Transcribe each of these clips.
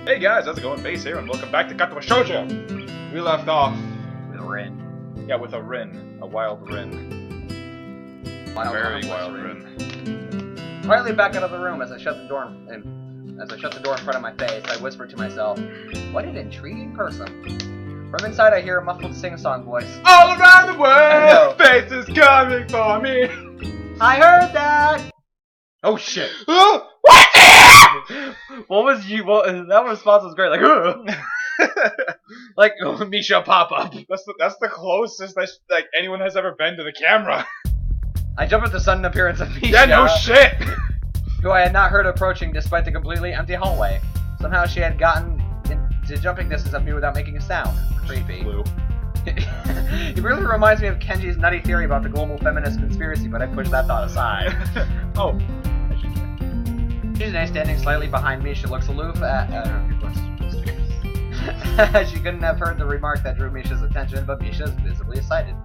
Hey guys, how's it going? Base here, and welcome back to Katawa Shoujo! We left off with a Rin. Yeah, with a Rin. A wild Rin. Very wild Rin. Quietly back out of the room as I shut the door in front of my face, I whispered to myself, what an intriguing person. From inside I hear a muffled sing-song voice. All around the world, faces coming for me! I heard that! Oh shit. What was you? That response was great. Like, like Misha pop up. That's the closest that anyone has ever been to the camera. I jumped at the sudden appearance of Misha. Yeah, no shit. Who I had not heard approaching despite the completely empty hallway. Somehow she had gotten into jumping distance of me without making a sound. Creepy. It really reminds me of Kenji's nutty theory about the global feminist conspiracy, but I pushed that thought aside. Oh. Shizune, standing slightly behind me, she looks aloof at... She couldn't have heard the remark that drew Misha's attention, but Misha is visibly excited.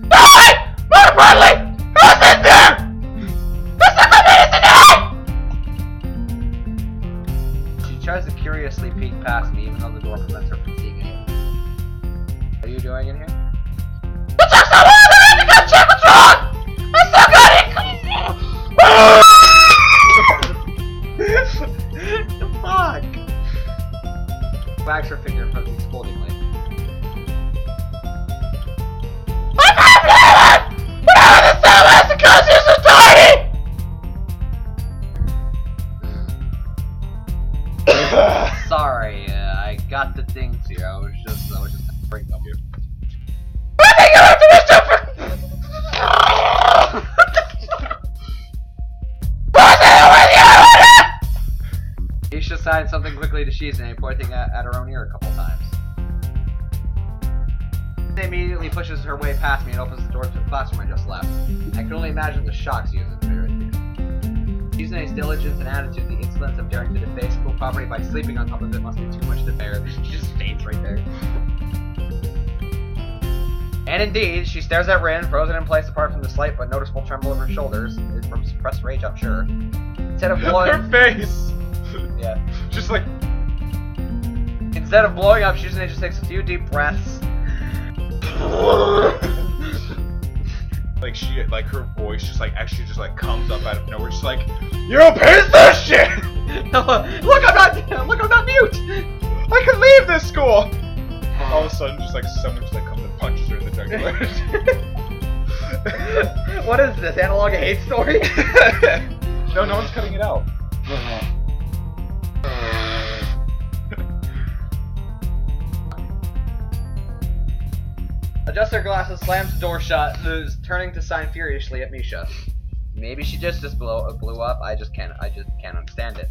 Die! More importantly! Who's in there? She tries to curiously peek past me, even though the door prevents her from seeing it. What are you doing in here? The check's not on! I have to go check what's wrong! I still got it! The fuck? Wags her finger in front of me scoldingly. I'm not living! Whatever the cell has to cause you so tiny! Sorry, I got the things here. I was just bringing up here. I think you have to be stupid! Misha signed something quickly to Shizune, pointing at her own ear a couple times. She immediately pushes her way past me and opens the door to the classroom I just left. I can only imagine the shock she was experiencing. Shizune's diligence and attitude, the insolence of daring to deface school property by sleeping on top of it must be too much to bear. She just faints right there. And indeed, she stares at Rin, frozen in place apart from the slight but noticeable tremble of her shoulders. It's from suppressed rage, I'm sure. Instead of blowing... Her face! Yeah. Just like... Instead of blowing up, Shizune just takes a few deep breaths. Like her voice just comes up out of nowhere. She's like, "You piece of shit! Look, I'm not mute! I could leave this school!" All of a sudden, someone comes and punches her in the jugular. What is this? Analog hate story? No one's cutting it out. Adjusts her glasses, slams the door shut, is turning to sign furiously at Misha. Maybe she just blew up. I just can't understand it.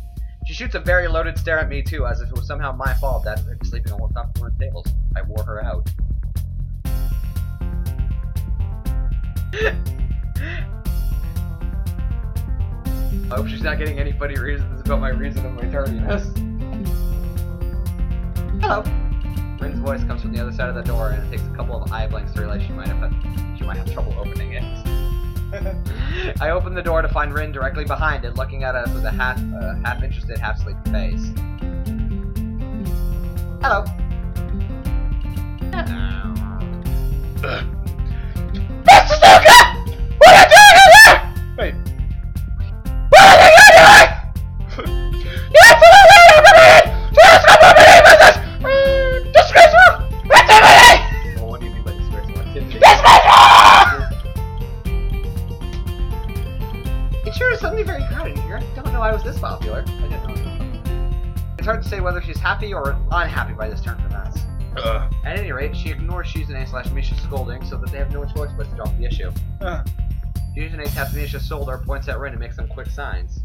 She shoots a very loaded stare at me too, as if it was somehow my fault that I'm sleeping on top of the tables. I wore her out. I hope she's not getting any funny reasons about my reason of my tardiness. Hello. Rin's voice comes from the other side of the door, and it takes a couple of eye blinks to realize she might have trouble opening it. I open the door to find Rin directly behind it, looking at us with a half-interested, half-sleepy face. Hello. Mr. Stuka! What are you doing in here? Wait. What are you doing? You absolutely inappropriate! Just come over here, business! Disgraceful! Activity! Well, what do you mean by disgraceful activity? Disgraceful! It sure is suddenly very crowded here. I don't know I was this popular. I didn't know. It's hard to say whether she's happy or unhappy by this turn of events. At any rate, she ignores Shizune/Misha's scolding so that they have no choice but to drop the issue. Shizune taps Misha's shoulder, points at Rin, and makes some quick signs.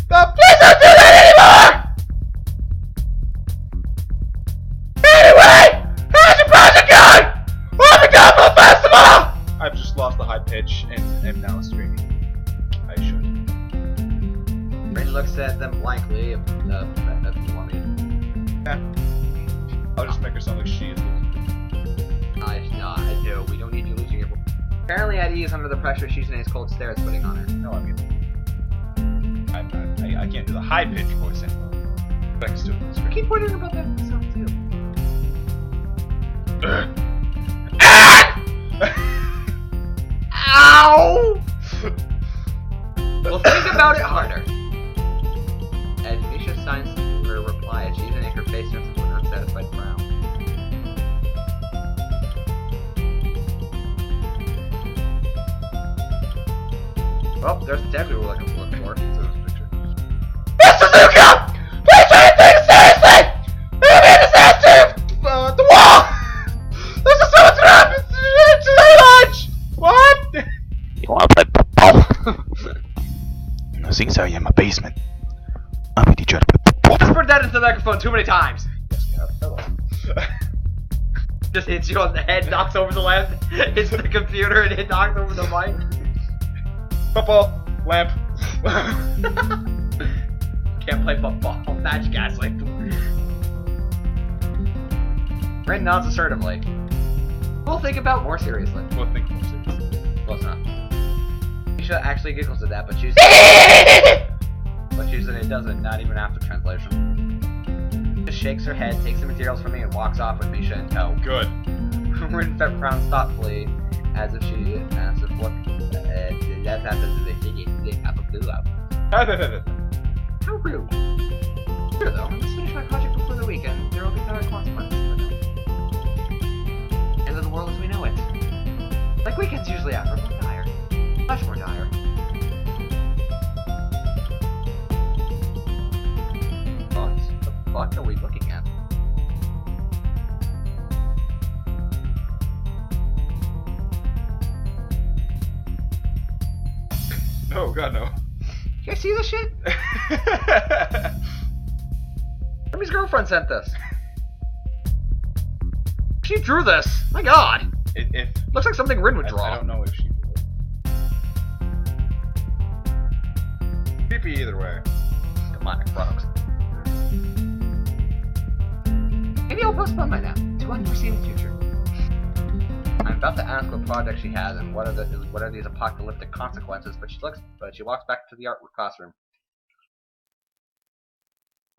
Please don't do that anymore! Anyway, how's your project going? What's the Gumbo Festival? I've just lost the high pitch and am now screaming. I should. Rin looks at them blankly if you want me. Yeah. I'll just make her sound like she is losing. No, I do. We don't need you losing your... Apparently at ease under the pressure Shizune's cold stare is putting on her. No, I mean, I can't do the high pitched voice anymore. But I can still do this. I keep wondering about that myself too. Ow! Well, think about it harder. As Misha signs her reply, Shizune, her face turns into an unsatisfied frown. Well, there's the tab we were looking for. Mr. Zuka! Please try to take it seriously! The man is after the wall! This is so much happened! It's too much! What? You wanna play football? No, seeing so you're in my basement. I'm gonna teach you how to play football. Whispered that into the microphone too many times. Yes, we have. Hello. Just hits you on the head, knocks over the lamp, hits the computer, and it knocks over the mic. Football. Lamp. Can't play football. Match gaslight. Ren nods assertively. We'll think about more seriously. We'll think more seriously. Close enough. Misha actually giggles at that, but she's it doesn't, not even after translation. Just shakes her head, takes the materials from me, and walks off with Misha in tow. Good. Rin frowns thoughtfully, as if she asks if what that's after the apple blew up. How rude. Sure though, let's finish my project before the weekend. There will be dire consequences. End of the world as we know it. Like weekends usually are, but more dire. Much more dire. What the fuck are we looking at? No, God, no. You guys see this shit? Hermie's girlfriend sent this. She drew this. My God. Looks like something Rin would draw. I don't know if she did it. Creepy either way. Come on, frogs. Maybe I'll postpone my nap to unforeseen future. I'm about to ask what project she has and what are these apocalyptic consequences, but she walks back to the art classroom.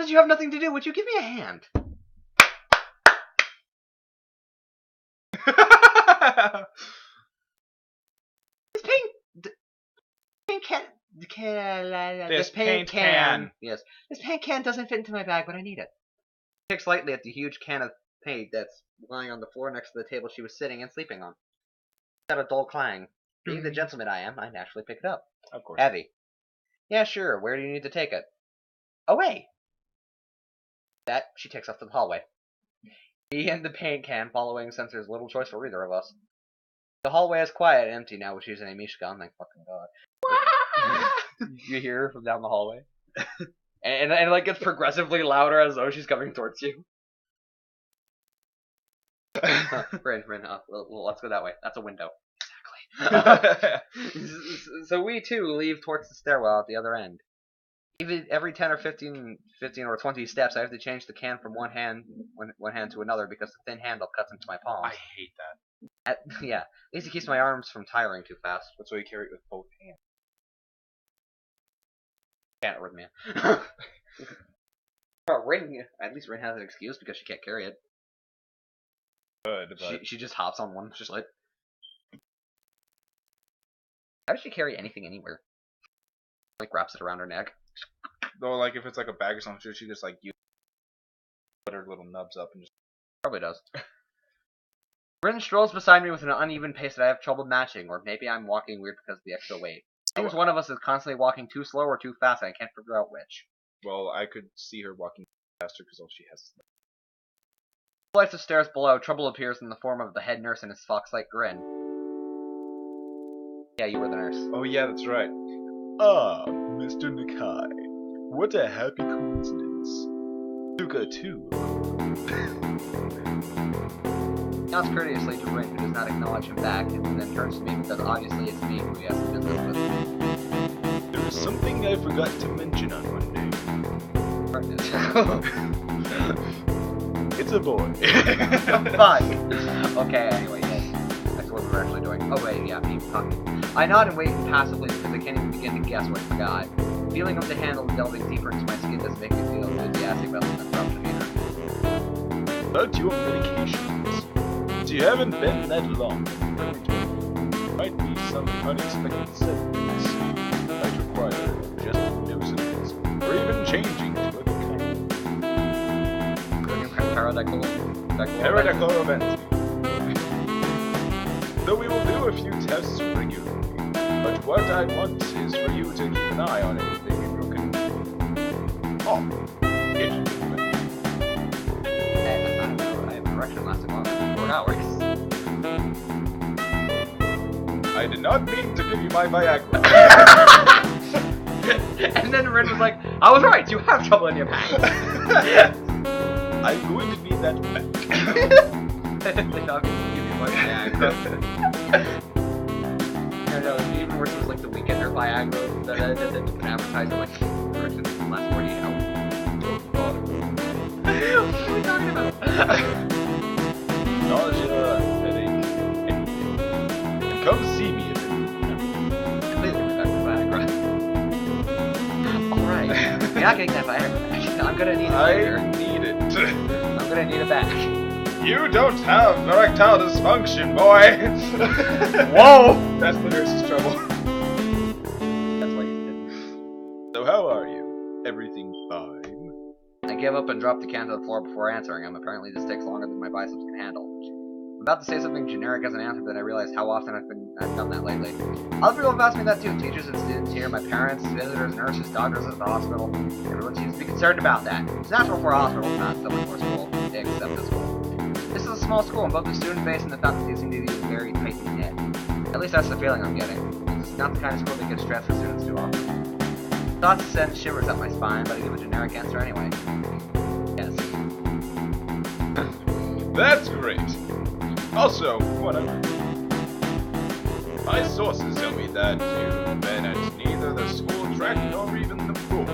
Since you have nothing to do, would you give me a hand? This paint can. Yes, this paint can doesn't fit into my bag, but I need it. She picks lightly at the huge can of paint that's lying on the floor next to the table she was sitting and sleeping on. It's got a dull clang. Being the gentleman I am, I naturally pick it up. Of course. Heavy. Yeah, sure. Where do you need to take it? Away. That she takes us to the hallway. Me and the paint can following, since there's little choice for either of us. The hallway is quiet and empty now with Shizune and Misha gone. Thank fucking God. You hear her from down the hallway, and it like gets progressively louder as though she's coming towards you. Rin, let's go that way. That's a window. Exactly. So we too leave towards the stairwell at the other end. Even every 10 or 15 or 20 steps, I have to change the can from one hand to another because the thin handle cuts into my palms. I hate that. Yeah, at least it keeps my arms from tiring too fast. That's why you carry it with both hands. Can't Rin, man. Rin, at least Rin has an excuse because she can't carry it. Good, but She just hops on one, just like. How does she carry anything anywhere? Like wraps it around her neck. though, like if it's like a bag or something, she just like put her little nubs up and just probably does. Rin strolls beside me with an uneven pace that I have trouble matching, or maybe I'm walking weird because of the extra weight. It seems one of us is constantly walking too slow or too fast, and I can't figure out which. Well, I could see her walking faster because all she has is Flights of stairs below, trouble appears in the form of the head nurse and his fox-like grin. Yeah, you were the nurse. Oh yeah, that's right. Ah, Mr. Nakai. What a happy coincidence. Suka too. Nods courteously to Rin, who does not acknowledge him back, and then turns to me because obviously it's me who he has to business with. There is something I forgot to mention on Monday. It's a boy. Fuck. Okay, anyway, yes. That's what we were actually doing. Oh wait, yeah, me talking. I nod and wait passively because I can't even begin to guess what I forgot. Feeling of the handle delving deeper into my skin doesn't make me feel enthusiastic about the corruption either. About your medications. You haven't been that long. Might be some unexpected setbacks. Might require just nuisance, or even changing to a paradactyl Though we will do a few tests regularly, but what I want is for you to keep an eye on everything in your control. Oh, interesting. I have an erection lasting longer than 4 hours. I did not mean to give you my Viagra. And then Rin was like, I was right, you have trouble in your pants. I'm going to need that back. The dog can give you my Viagra. No, even worse was like the Weekender Viagra that been advertised like in the last 48 hours. What are we talking about? Nausea, headache, anything. And come see me if it Completely forgot the Viagra. Alright, you're not getting that Viagra. I'm gonna need it later. I need it. I'm gonna need it back. You don't have erectile dysfunction, boy! Whoa! That's the nurse's trouble. That's why you did. So how are you? Everything fine? I give up and drop the can to the floor before answering him. Apparently this takes longer than my biceps can handle. I'm about to say something generic as an answer, but I realize how often I've done that lately. Other people have asked me that too. Teachers and students here, my parents, visitors, nurses, doctors at the hospital. Everyone seems to be concerned about that. It's natural for a hospital, not so much for a school, except this school. This is a small school, and both the student base and the faculty seem to be very tightly knit. At least that's the feeling I'm getting. It's not the kind of school that gives stress for students too often. Thoughts send shivers up my spine, but I give a generic answer anyway. Yes. That's great. Also, whatever. My sources tell me that you've been at neither the school track nor even the pool.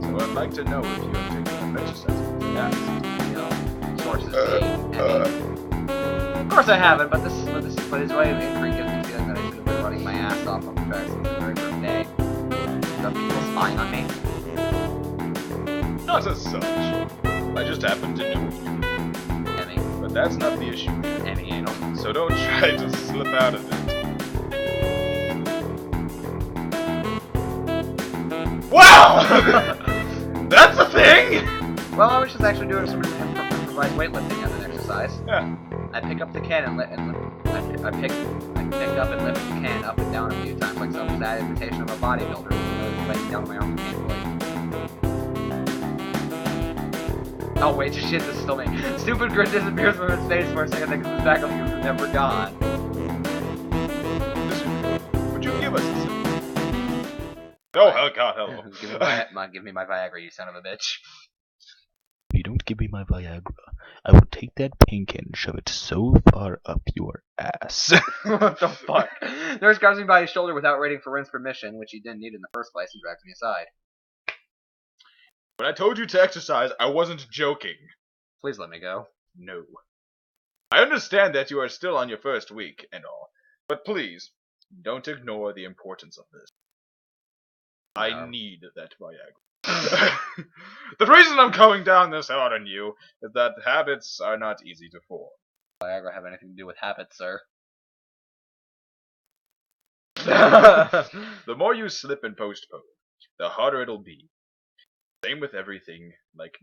So I'd like to know if you have taken some exercise. Yes. You know, sources Of course I haven't, but his way of inquiry gives me the feeling that I should have been running my ass off on the track since the very first day. Some people spying on me. Not as such. I just happen to know you. Emmy. But that's not the issue. Emmy anal. So don't try to slip out of it. Wow! That's a thing! Well, I was just actually doing some improvised weightlifting as an exercise. Yeah. I pick up the can and I pick up and lift the can up and down a few times, like some sad imitation of a bodybuilder, laying down my arms painfully. Oh wait, shit, this is still me. Stupid grin disappears from his face for a second, then comes back like he was never gone. Would you give us a sip? Oh, hell, God, hello. Give me my Viagra, you son of a bitch. If you don't give me my Viagra, I will take that pink and shove it so far up your ass. What the fuck? Nurse grabs me by his shoulder without waiting for Rin's permission, which he didn't need in the first place, and drags me aside. When I told you to exercise, I wasn't joking. Please let me go. No. I understand that you are still on your first week and all, but please, don't ignore the importance of this. I need that Viagra. The reason I'm coming down this hard on you is that habits are not easy to form. Viagra have anything to do with habits, sir? The more you slip and postpone, the harder it'll be. Same with everything, like...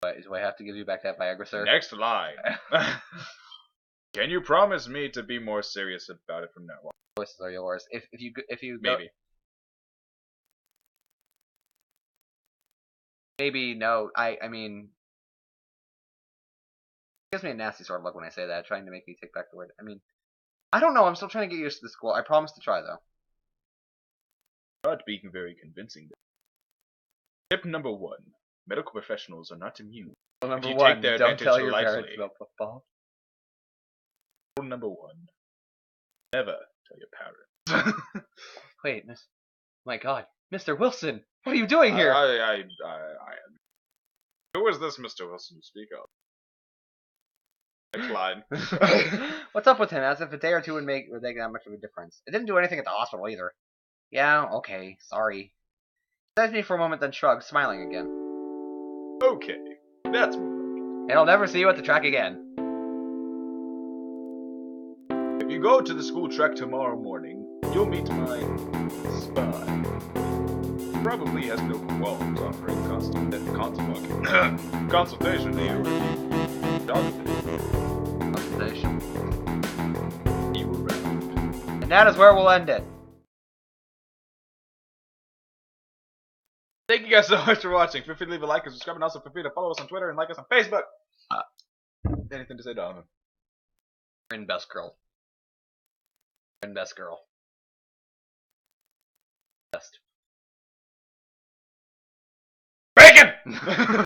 But do I have to give you back that Viagra, sir? Next line. Can you promise me to be more serious about it from now on? Choices are yours. If you Maybe. Maybe no. I mean, it gives me a nasty sort of look when I say that, trying to make me take back the word. I mean, I don't know. I'm still trying to get used to the school. I promise to try though. Not being very convincing. Tip number 1: medical professionals are not immune. Number you 1: take their don't tell advantage your lightly. parents about football. Rule number 1: never tell your parents. Wait, my God, Mr. Wilson, what are you doing here? Who is this Mr. Wilson you speak of? Next line. What's up with him? As if a day or two would make that much of a difference. It didn't do anything at the hospital either. Yeah, okay, sorry. He eyes me for a moment, then shrugs, smiling again. Okay, that's more like And I'll never see you at the track again. it. If you go to the school track tomorrow morning, you'll meet my spy. Probably has no qualms offering consultation to you. Consultation. You around. And that is where we'll end it. Thank you guys so much for watching. Feel free to leave a like and subscribe, and also feel free to follow us on Twitter and like us on Facebook. Anything to say, Donovan? And best girl. And best girl. Best. Bacon!